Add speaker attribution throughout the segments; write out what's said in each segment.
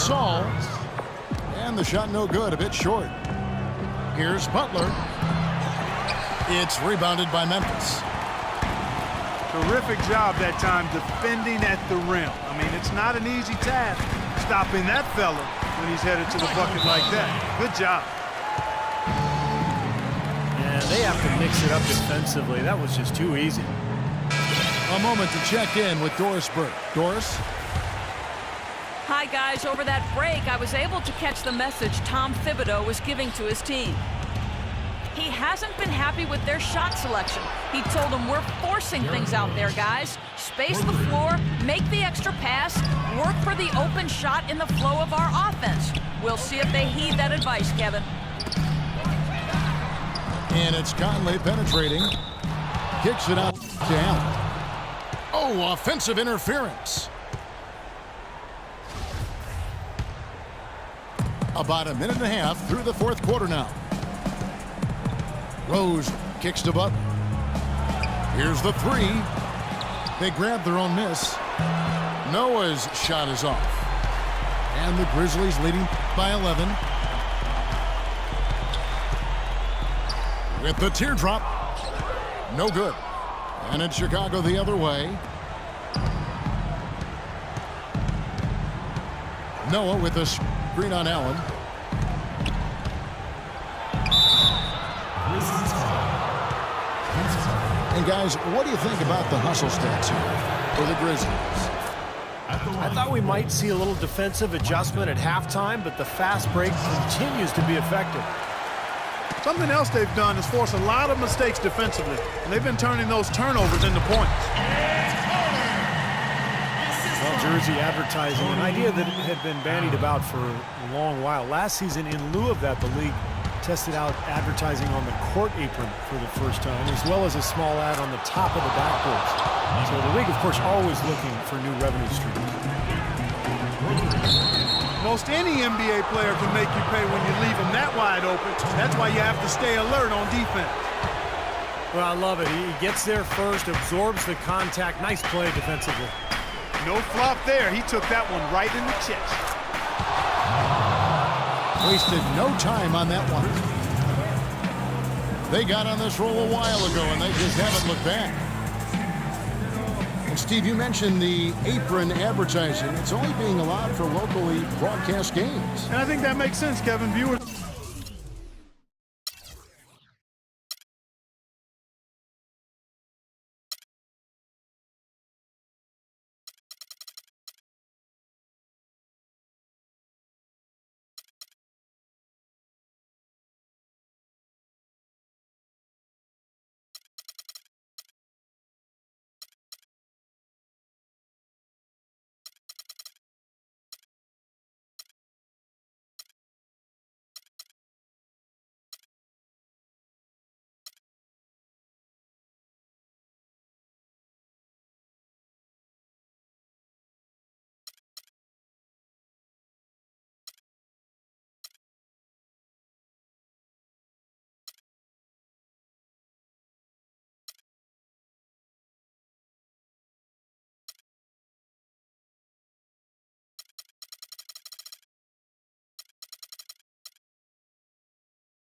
Speaker 1: Gasol. And the shot no good, a bit short. Here's Butler. It's rebounded by Memphis.
Speaker 2: Terrific job that time defending at the rim. I mean, it's not an easy task stopping that fella when he's headed to the bucket like that. Good job.
Speaker 3: And they have to mix it up defensively. That was just too easy.
Speaker 1: A moment to check in with Doris Burke. Doris?
Speaker 4: Hi, guys. Over that break, I was able to catch the message Tom Thibodeau was giving to his team. He hasn't been happy with their shot selection. He told them, we're forcing things out there, guys. Space the floor, make the extra pass, work for the open shot in the flow of our offense. We'll see if they heed that advice, Kevin.
Speaker 1: And it's Conley penetrating. Kicks it out to Allen. Oh, offensive interference. About a minute and a half through the fourth quarter now. Rose kicks to Butler. Here's the three. They grab their own miss. Noah's shot is off. And the Grizzlies leading by 11. With the teardrop. No good. And it's Chicago the other way. Noah with a screen on Allen. And guys, what do you think about the hustle stats here for the Grizzlies?
Speaker 3: I thought we might see a little defensive adjustment at halftime, but the fast break continues to be effective.
Speaker 2: Something else they've done is force a lot of mistakes defensively, and they've been turning those turnovers into points.
Speaker 3: Well, jersey advertising, an idea that had been bandied about for a long while. Last season, in lieu of that, the league tested out advertising on the court apron for the first time, as well as a small ad on the top of the backboards. So the league, of course, always looking for new revenue streams.
Speaker 2: Most any NBA player can make you pay when you leave them that wide open. That's why you have to stay alert on defense.
Speaker 3: Well, I love it. He gets there first, absorbs the contact. Nice play defensively.
Speaker 2: No flop there. He took that one right in the chest.
Speaker 1: Wasted no time on that one. They got on this roll a while ago, and they just haven't looked back. And Steve, you mentioned the apron advertising. It's only being allowed for locally broadcast games.
Speaker 2: And I think that makes sense, Kevin. Viewers.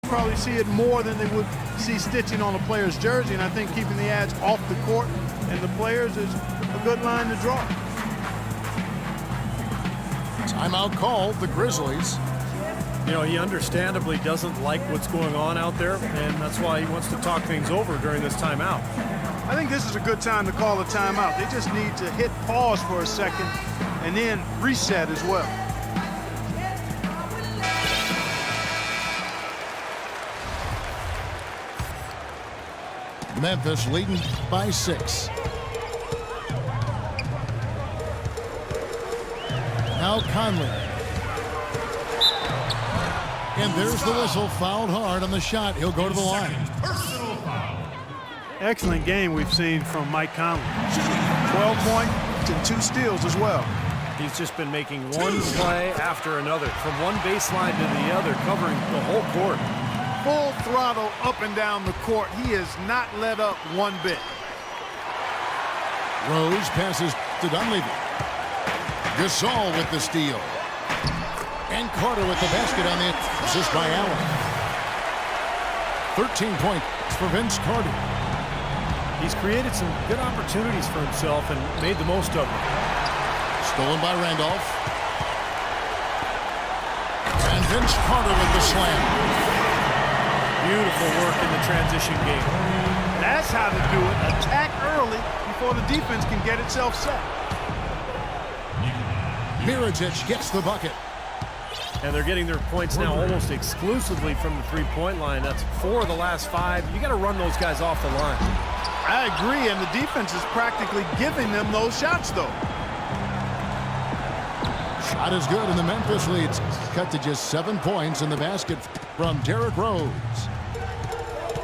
Speaker 2: Probably see it more than they would see stitching on a player's jersey, and I think keeping the ads off the court and the players is a good line to draw.
Speaker 1: Timeout called, the Grizzlies.
Speaker 3: You know, he understandably doesn't like what's going on out there, and that's why he wants to talk things over during this timeout.
Speaker 2: I think this is a good time to call a timeout. They just need to hit pause for a second and then reset as well.
Speaker 1: Memphis leading by 6. Now Conley. And there's the whistle, fouled hard on the shot. He'll go to the line.
Speaker 2: Excellent game we've seen from Mike Conley. 12 points and 2 steals as well.
Speaker 3: He's just been making one play after another, from one baseline to the other, covering the whole court.
Speaker 2: Full throttle up and down the court. He has not let up one bit.
Speaker 1: Rose passes to Dunleavy. Gasol with the steal. And Carter with the basket on the assist by Allen. 13 points for Vince Carter.
Speaker 3: He's created some good opportunities for himself and made the most of them.
Speaker 1: Stolen by Randolph. And Vince Carter with the slam.
Speaker 3: Beautiful work in the transition game.
Speaker 2: That's how to do it. Attack early before the defense can get itself set.
Speaker 1: Mirotic gets the bucket.
Speaker 3: And they're getting their points now almost exclusively from the three-point line. That's 4 of the last 5. You got to run those guys off the line.
Speaker 2: I agree, and the defense is practically giving them those shots, though.
Speaker 1: Shot is good, and the Memphis leads cut to just 7 points in the basket from Derrick Rose.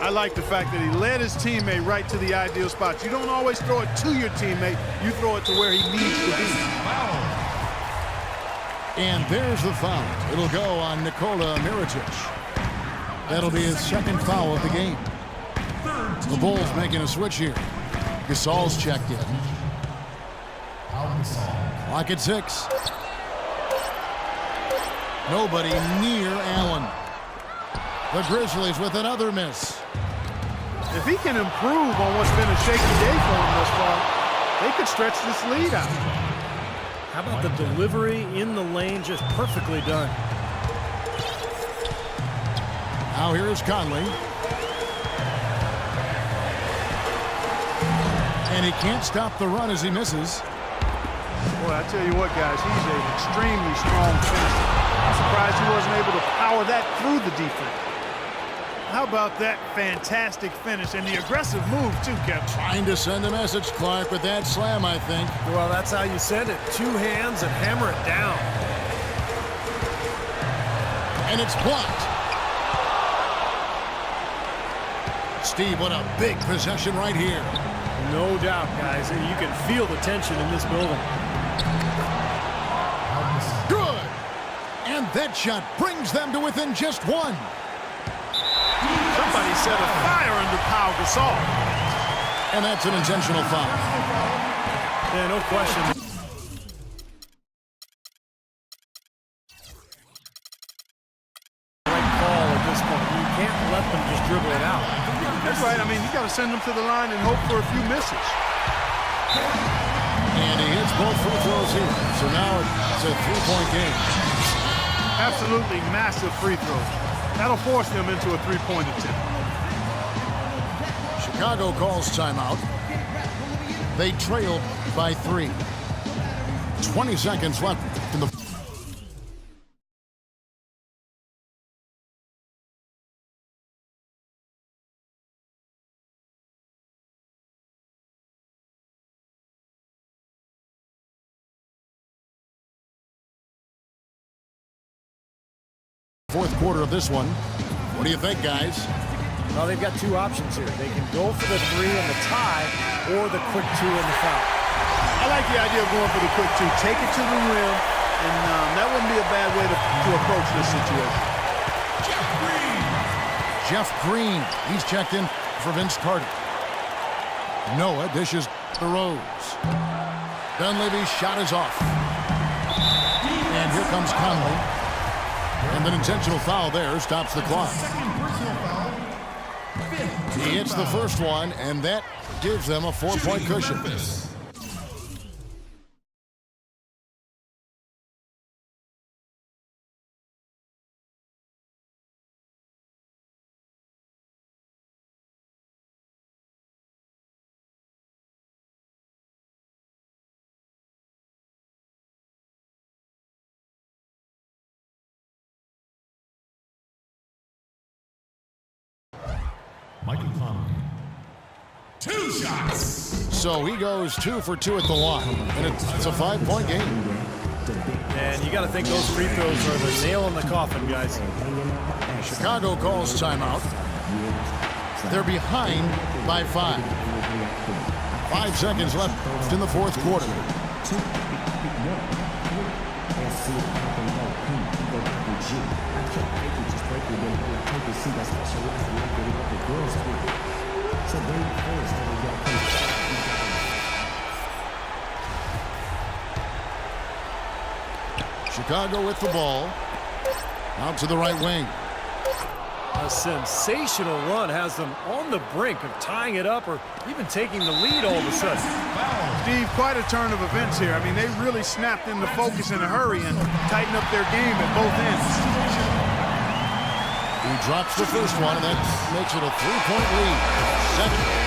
Speaker 2: I like the fact that he led his teammate right to the ideal spot. You don't always throw it to your teammate. You throw it to where he needs to be.
Speaker 1: And there's the foul. It'll go on Nikola Mirotic. That'll be his second foul of the game. The Bulls making a switch here. Gasol's checked in. Clock at 6. Nobody near Allen. The Grizzlies with another miss.
Speaker 2: If he can improve on what's been a shaky day for him thus far, they could stretch this lead out.
Speaker 3: How about the delivery in the lane? Just perfectly done.
Speaker 1: Now here is Conley. And he can't stop the run as he misses.
Speaker 2: Boy, I tell you what, guys, he's an extremely strong finisher. I'm surprised he wasn't able to power that through the defense. How about that fantastic finish and the aggressive move, too, Kevin?
Speaker 1: Trying to send a message, Clark, with that slam, I think.
Speaker 3: Well, that's how you send it. 2 hands and hammer it down.
Speaker 1: And it's blocked. Steve, what a big possession right here.
Speaker 3: No doubt, guys. You can feel the tension in this building.
Speaker 1: Good. And that shot brings them to within just 1.
Speaker 2: Somebody set a fire under Pau Gasol.
Speaker 1: And that's an intentional foul.
Speaker 3: Yeah, no question. Right call at this point. You can't let them just dribble it out.
Speaker 2: That's right. I mean, you got to send them to the line and hope for a few misses.
Speaker 1: And he hits both free throws here. So now it's a 3-point game.
Speaker 2: Absolutely massive free throws. That'll force them into a 3-point attempt.
Speaker 1: Chicago calls timeout. They trail by 3. 20 seconds left in the fourth quarter of this one. What do you think, guys?
Speaker 3: Well, they've got 2 options here. They can go for the 3 and the tie, or the quick 2 and the foul.
Speaker 2: I like the idea of going for the quick 2. Take it to the rim, and that wouldn't be a bad way to approach this situation.
Speaker 1: Jeff Green. He's checked in for Vince Carter. Noah dishes to Rose. Dunleavy's shot is off. And here comes Conley. And an intentional foul there stops the clock. He hits the first one, and that gives them a 4-point cushion.
Speaker 5: Michael Conley. 2 shots.
Speaker 1: So he goes 2 for 2 at the line, and it's a 5-point game.
Speaker 3: And you got to think those free throws are the nail in the coffin, guys.
Speaker 1: Chicago calls timeout. They're behind by 5. 5 seconds left in the fourth quarter. Chicago with the ball. Out to the right wing.
Speaker 3: A sensational run has them on the brink of tying it up or even taking the lead all of a sudden.
Speaker 2: Steve, quite a turn of events here. I mean, they really snapped into focus in a hurry and tightened up their game at both ends.
Speaker 1: He drops the first one, and that makes it a 3-point lead. 7.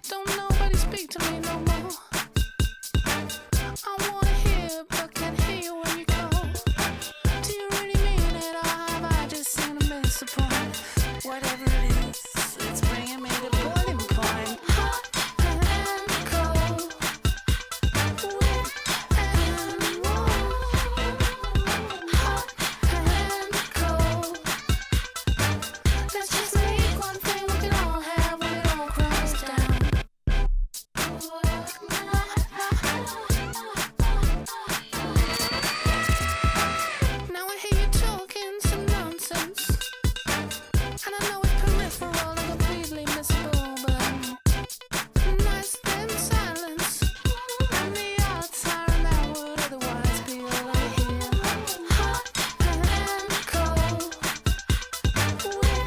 Speaker 6: Don't nobody speak to me no more. I wanna hear, but can't hear you when you call. Do you really mean it, or have I just seen a miss the point? Whatever it is, it's bringing me to boiling point. Hot and cold, wet and warm. Hot and cold. Let's just make one thing we can all have when it all crumbles down. Now I hear you talking some nonsense, and I know it's peripheral and completely missable, but nice than silence, and the odds are that would otherwise be all I hear. Hot and cold, wet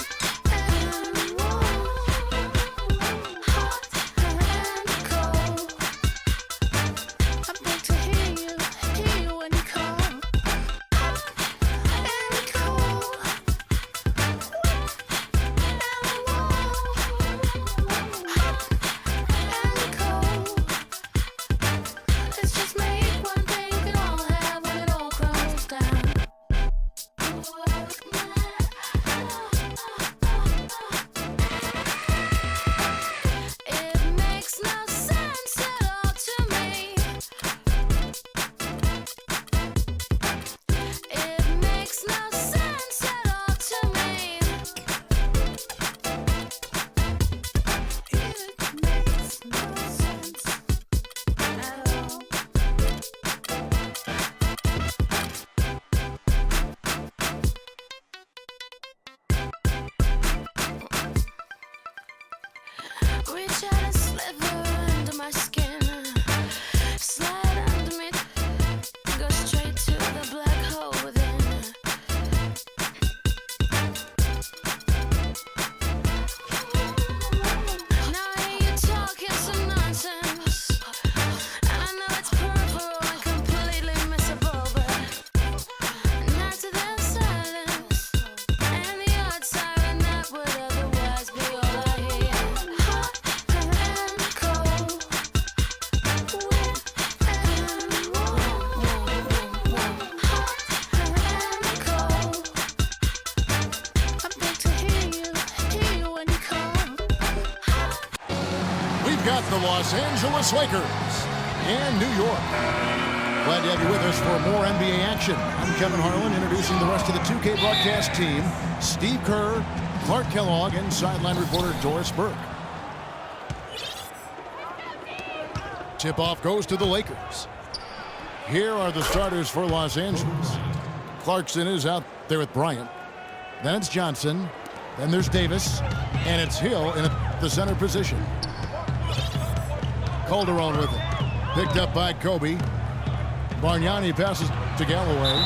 Speaker 6: and warm. Hot and cold. I beg to hear you when you call. Hot and cold, wet and warm. Hot and cold. Let's just make one thing we can all have when it all crumbles down. It makes no sense at all to me. It makes no sense at all to me. It makes no sense at all. Reach out and sliver under my skin. Slide under me, go straight to the black hole within. Now I hear you talking some nonsense, and I know it's peripheral and completely missable, but not to their silence, and the odds are that would otherwise be all I hear. Hot and cold, wet and warm. Hot and cold. I beg to hear you when you call.
Speaker 1: We've got the Los Angeles Lakers and New York. Glad to have you with us for more NBA action. I'm Kevin Harlan, introducing the rest of the 2K broadcast team. Steve Kerr, Clark Kellogg, and sideline reporter Doris Burke. Tip-off goes to the Lakers. Here are the starters for Los Angeles. Clarkson is out there with Bryant. Then it's Johnson. Then there's Davis. And it's Hill in the center position. Calderon with it. Picked up by Kobe. Bargnani passes to Galloway.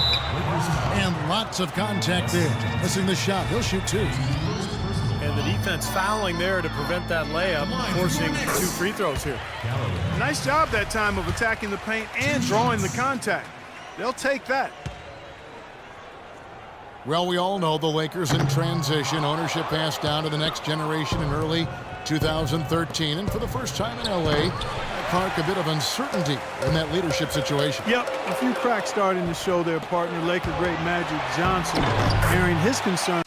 Speaker 1: And lots of contact there. Missing the shot. He'll shoot 2.
Speaker 3: And the defense fouling there to prevent that layup, forcing 2 free throws here.
Speaker 2: Nice job that time of attacking the paint and drawing the contact. They'll take that.
Speaker 1: Well, we all know the Lakers in transition. Ownership passed down to the next generation in early 2013. And for the first time in L.A., Clark, a bit of uncertainty in that leadership situation.
Speaker 2: Yep, a few cracks starting to show their partner, Laker great Magic Johnson, airing his concern.